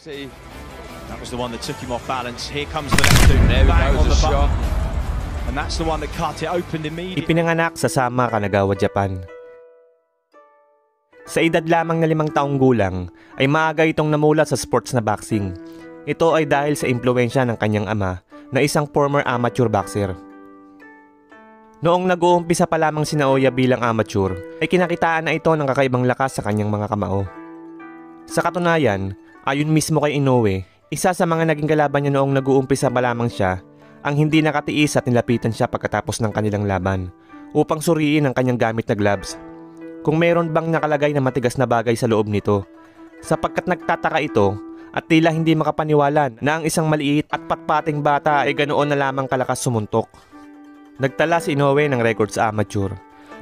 see. That was the one that took him off balance. Here comes the left hook. There we go, on the shot. And that's the one that cut it, opened immediately. Ipinanganak sa Sama, Kanagawa, Japan. Sa edad lamang na 5 taong gulang, ay maaga itong namulat sa sports na boxing. Ito ay dahil sa impluwensya ng kanyang ama na isang former amateur boxer. Noong nag-uumpisa pa lamang si Naoya bilang amateur, ay kinakitaan na ito ng kakaibang lakas sa kanyang mga kamao. Sa katunayan, ayon mismo kay Inoue, isa sa mga naging kalaban niya noong nag-uumpisa pa lamang siya, ang hindi nakatiis at nilapitan siya pagkatapos ng kanilang laban upang suriin ang kanyang gamit na gloves. Kung mayroon bang nakalagay na matigas na bagay sa loob nito, sapagkat nagtataka ito at tila hindi makapaniwala na ang isang maliit at patpating bata ay ganoon na lamang kalakas sumuntok. Nagtala si Inoue ng record sa amateur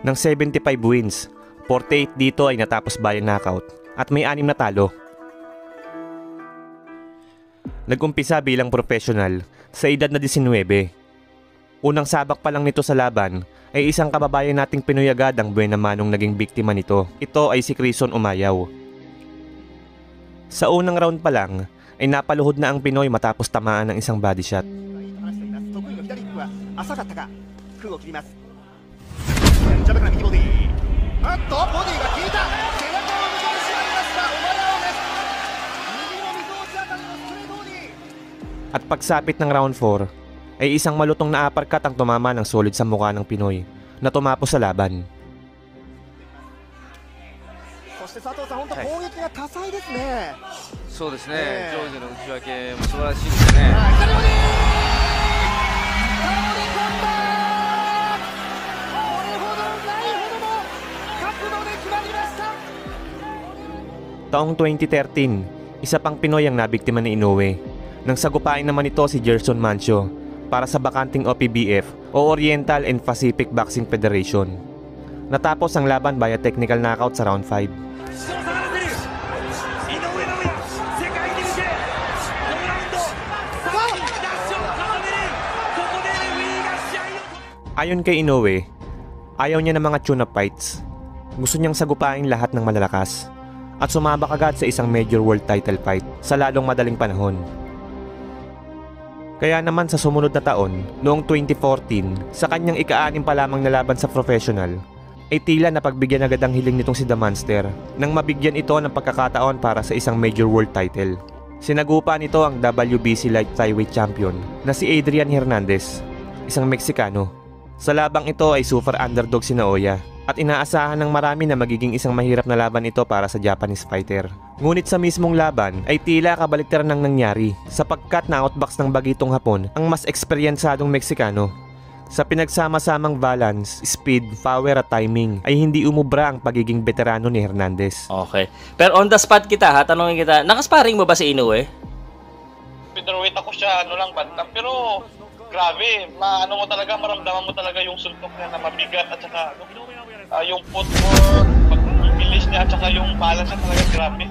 ng 75 wins, 48 dito ay natapos by knockout at may 6 na talo. Nag-umpisa bilang professional sa edad na 19. Unang sabak pa lang nito sa laban ay isang kababayan nating Pinoy agad ang buena manong naging biktima nito. Ito ay si Crison Umayaw. Sa unang round pa lang ay napaluhod na ang Pinoy matapos tamaan ng isang body shot. At pagsapit ng round 4 ay isang malutong na uppercut ang tumama ng solid sa mukha ng Pinoy na tumapos sa laban. Taong 2013, isa pang Pinoy ang nabiktima ni Inoue. Nang sagupain naman ito si Gerson Mancio para sa bakanting OPBF o Oriental and Pacific Boxing Federation. Natapos ang laban via technical knockout sa round 5. Ayon kay Inoue, ayaw niya ng mga tune-up fights. Gusto niyang sagupain lahat ng malalakas at sumabak agad sa isang major world title fight sa lalong madaling panahon. Kaya naman sa sumunod na taon, noong 2014, sa kanyang ika-6 pa lamang na laban sa professional, ay tila napagbigyan agad ang hiling nitong si The Monster nang mabigyan ito ng pagkakataon para sa isang major world title. Sinagupa nito ang WBC Light Flyweight Champion na si Adrian Hernandez, isang Meksikano. Sa labang ito ay super underdog si Naoya at inaasahan ng marami na magiging isang mahirap na laban ito para sa Japanese fighter. Ngunit sa mismong laban ay tila kabaliktaran ng nangyari sapagkat na-outbox ng bagitong Hapon ang mas eksperyensadong Meksikano. Sa pinagsama-samang balance, speed, power at timing ay hindi umubra ang pagiging veterano ni Hernandez. Okay. Pero on the spot kita ha, tanongin kita, nakasparing mo ba si Inoue? Pinruwit ako siya, bantam, pero grabe, mo talaga, maramdaman mo talaga yung suntok niya na mabigat at saka yung footwork, pag-bilis niya at saka yung balance niya talaga grabe.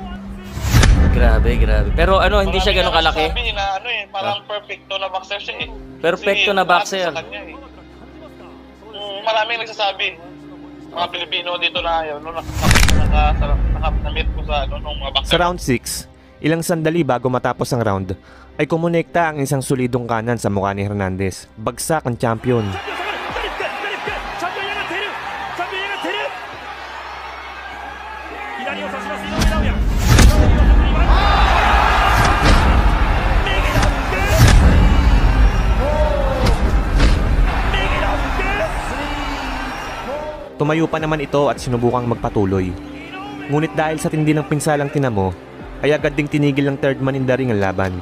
Grabe. Pero hindi siya gano'ng kalaki? Sabi na parang perfecto na boxer siya eh. Perfecto na boxer? Maraming nagsasabi. Mga Pilipino dito na yun, nakamit ko sa mga boxer. Sa round 6, ilang sandali bago matapos ang round, ay kumonekta ang isang solidong kanan sa mukha ni Hernandez. Bagsak ang champion. Tumayo pa naman ito at sinubukang magpatuloy. Ngunit dahil sa tindi ng pinsalang tinamo, ay agad ding tinigil ng third man in the ring ang laban.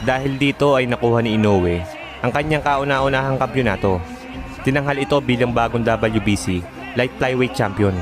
Dahil dito ay nakuha ni Inoue ang kanyang kauna-unahang kampyonato. Tinanghal ito bilang bagong WBC Light Flyweight Champion.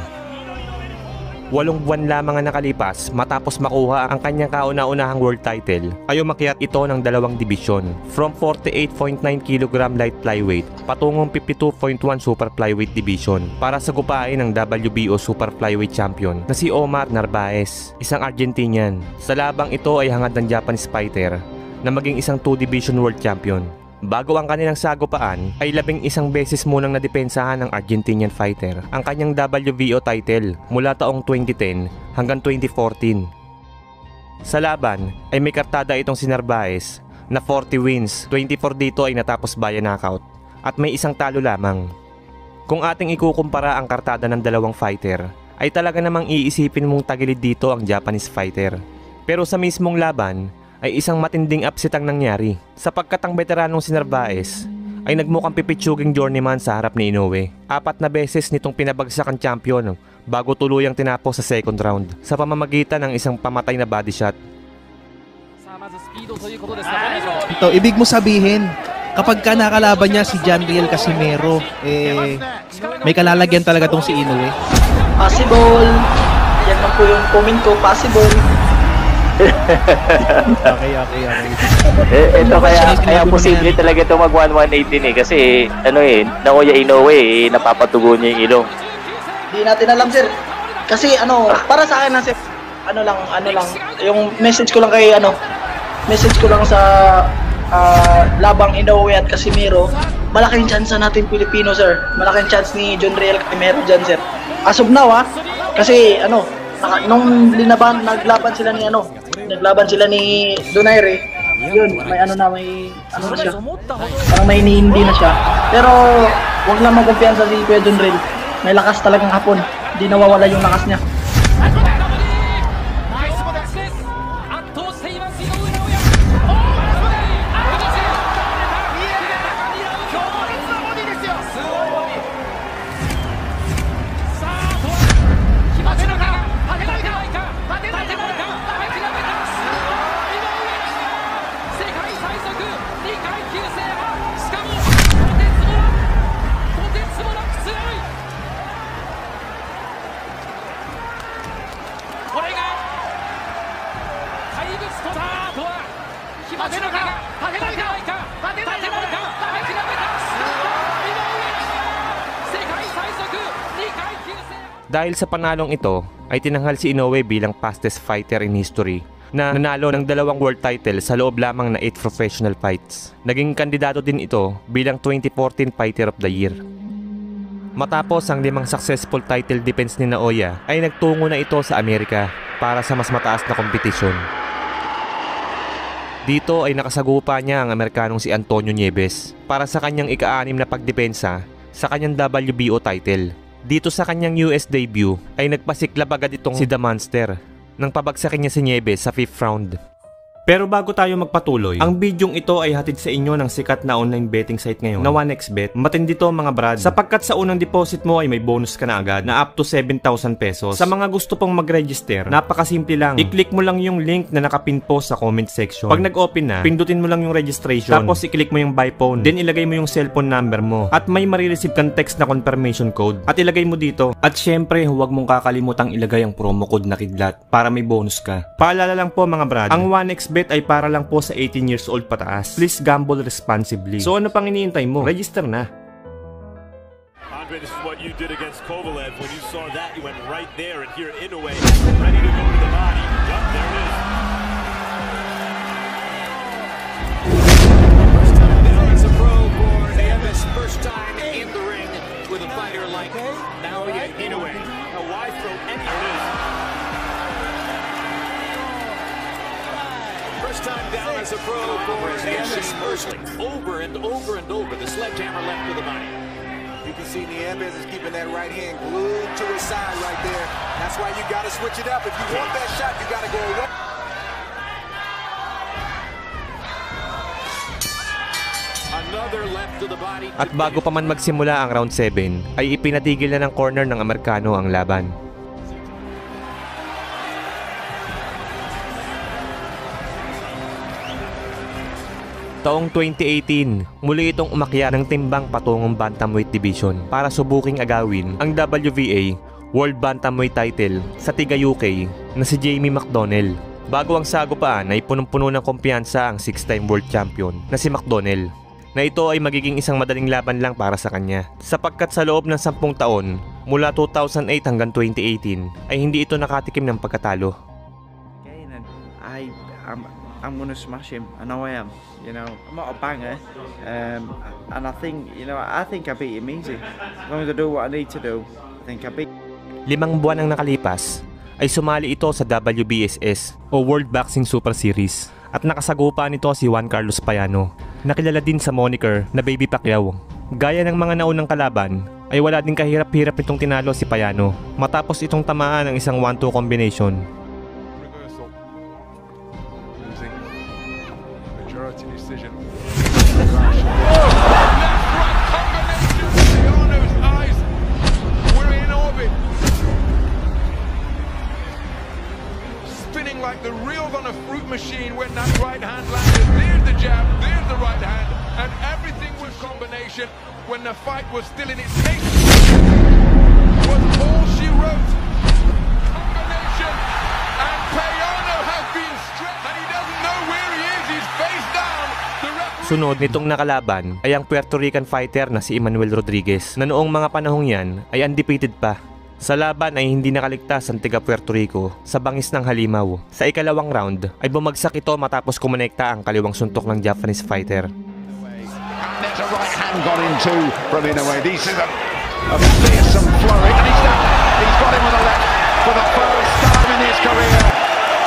8 buwan lamang ang nakalipas matapos makuha ang kanyang kauna-unahang world title ay umakyat ito ng 2 dibisyon from 48.9 kg light flyweight patungong 52.1 super flyweight division para sagupain ang WBO super flyweight champion na si Omar Narvaez, isang Argentinian. Sa labang ito ay hangad ng Japanese fighter na maging isang 2 division world champion. Bago ang kanilang sagupaan ay 11 beses munang nadepensahan ng Argentinian fighter ang kanyang WBO title mula taong 2010 hanggang 2014. Sa laban ay may kartada itong si Narvaez na 40 wins, 24 dito ay natapos via knockout at may isang talo lamang. Kung ating ikukumpara ang kartada ng dalawang fighter ay talaga namang iisipin mong tagilid dito ang Japanese fighter. Pero sa mismong laban ay isang matinding upset ang nangyari sapagkat ang veteranong si Narvaez ay nagmukhang pipitsuging journeyman sa harap ni Inoue. 4 na beses nitong pinabagsak ang champion bago tuluyang tinapos sa second round sa pamamagitan ng isang pamatay na body shot. Ito, ibig mo sabihin, kapag ka nakalaban niya si Janriel Casimero, may kalalagyan talaga tong si Inoue. Possible. Yan lang po yung comment ko, possible. Okay. Ito kaya posible talaga ito mag 118 kasi Naoya Inoue napapatugo niya yung ilong. Di natin alam, sir. Kasi para sa akin lang, sir, ano lang, yung message ko lang sa labang Inoue at Casimero, malaking chance natin Pilipino, sir. Malaking chance ni Janriel Casimero dyan, sir. As of now, kasi nung naglaban sila ni Donaire, yun, may na siya. Parang may hindi na siya. Pero huwag lang magkumpiyansa si Kuya Janriel. May lakas talagang hapon. Hindi nawawala yung lakas niya. Dahil sa panalong ito ay tinanghal si Inoue bilang fastest fighter in history na nanalo ng 2 world title sa loob lamang na 8 professional fights. Naging kandidato din ito bilang 2014 Fighter of the Year. Matapos ang 5 successful title defense ni Naoya ay nagtungo na ito sa Amerika para sa mas mataas na kompetisyon. Dito ay nakasagupa niya ang Amerikanong si Antonio Nieves para sa kanyang ika-6 na pagdepensa sa kanyang WBO title. Dito sa kanyang US debut ay nagpasiklab agad itong si The Monster nang pabagsakin niya si Nieves sa 5th round. Pero bago tayo magpatuloy, ang bidyong ito ay hatid sa inyo ng sikat na online betting site ngayon na 1xBet. Matindi to mga brad, sapagkat sa unang deposit mo ay may bonus ka na agad na up to 7,000 pesos. Sa mga gusto pong mag-register, napakasimple lang. I-click mo lang yung link na nakapin po sa comment section. Pag nag-open na, pindutin mo lang yung registration. Tapos i-click mo yung buy phone. Then ilagay mo yung cellphone number mo. At may marireceive kang text na confirmation code. At ilagay mo dito. At syempre, huwag mong kakalimutang ilagay ang promo code na kidlat para may bonus ka. Paalala lang po mga brad, ang 1xBet ay para lang po sa 18 years old pataas. Please gamble responsibly. So ano pang iniintay mo? Register na. Andre, this is what you did against Kovalev. When you saw that, you went right there, and here Inoue ready to go to the body. Yup, there it is. First time down as a pro for AMS. First time in the ring with a fighter like Naoya Inoue. Now why throw any of this? First time down as a pro for AMS. Over and over and over, the sledgehammer left to the body. You can see Nieves is keeping that right hand glued to his side right there. That's why you got to switch it up. If you want that shot, you got to go away. Another left to the body. At bago pa man magsimula ang round 7, ay ipinatigil na ng corner ng Amerikano ang laban. Taong 2018, muli itong umakyat ng timbang patungong Bantamweight Division para subuking agawin ang WBA World Bantamweight title sa tiga UK na si Jamie McDonnell. Bago ang sagupaan ay punong-puno ng kumpiyansa ang 6-time world champion na si McDonnell, na ito ay magiging isang madaling laban lang para sa kanya sapagkat sa loob ng 10 taon mula 2008 hanggang 2018 ay hindi ito nakatikim ng pagkatalo. I'm going to smash him. I know I am. You know, I'm not a banger, and I think, you know, I think I beat him easy. As long as I do what I need to do, I think I beat. 5 buwan ang nakalipas ay sumali ito sa WBSS o World Boxing Super Series at nakasagupa nito si Juan Carlos Payano, na kilala din sa moniker na Baby Pacquiao. Gaya ng mga naunang kalaban ay wala din kahirap-hirap itong tinalo si Payano matapos itong tamaan ng isang 1-2 combination. Decision. Spinning like the reels on a fruit machine when that right hand landed. There's the jab, there's the right hand, and everything was combination when the fight was still in its nascent. Was all she wrote. Combination, and Payano has been stretched, and he doesn't know where he is. He's face down. Sunod nitong nakalaban ay ang Puerto Rican fighter na si Emmanuel Rodriguez, na noong mga panahong yan ay undefeated pa. Sa laban ay hindi nakaligtas ang tiga Puerto Rico sa bangis ng halimaw. Sa ikalawang round ay bumagsak ito matapos kumonekta ang kaliwang suntok ng Japanese fighter. There's a right hand got into from Inoue. This is a fearsome flurry, and he's got him with a left for the first time in his career.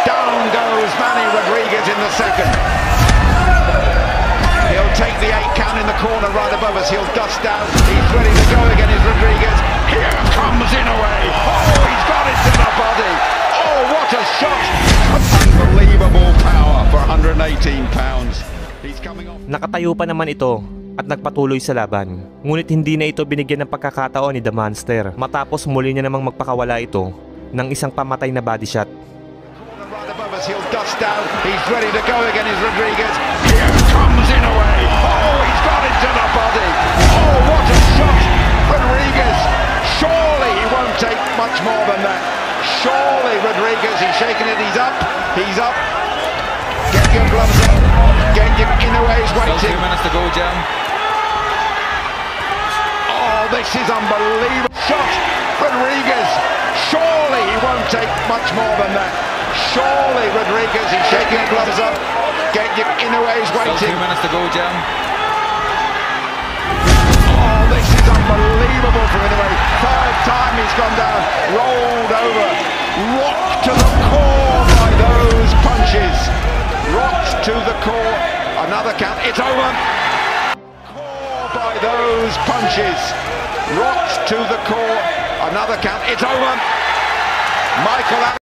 Down goes Manny Rodriguez in the second. He'll take the 8 count in the corner right above us. He'll dust out. He's ready to go again. Is Rodriguez. Here comes Inoue. Oh, he's got it to the body. Oh, what a shot. Unbelievable power for 118 pounds. He's coming off. Nakatayo pa naman ito at nagpatuloy sa laban. Ngunit hindi na ito binigyan ng pagkakataon ni The Monster matapos muli niya namang magpakawala ito ng isang pamatay na body shot. He'll dust out. He's ready to go again. Is Rodriguez. Here comes Inoue. Oh, he's got it to the body. Oh, what a shot. Rodriguez. Surely he won't take much more than that. Surely Rodriguez. He's shaking it. He's up. He's up. Get your gloves up. Get your Inoue's waiting. Still 2 minutes to go, Jam. Oh, this is unbelievable. Shot. Rodriguez. Surely he won't take much more than that. Surely Rodriguez, he's shaking the gloves up. Get your Inoue's waiting. Still 2 minutes to go, Jam. Oh, this is unbelievable from Inoue. Third time he's gone down, rolled over, rocked to the core by those punches. Rocked to the core. Another count. It's over. Core by those punches. Rocked to the core. Another count. It's over. Michael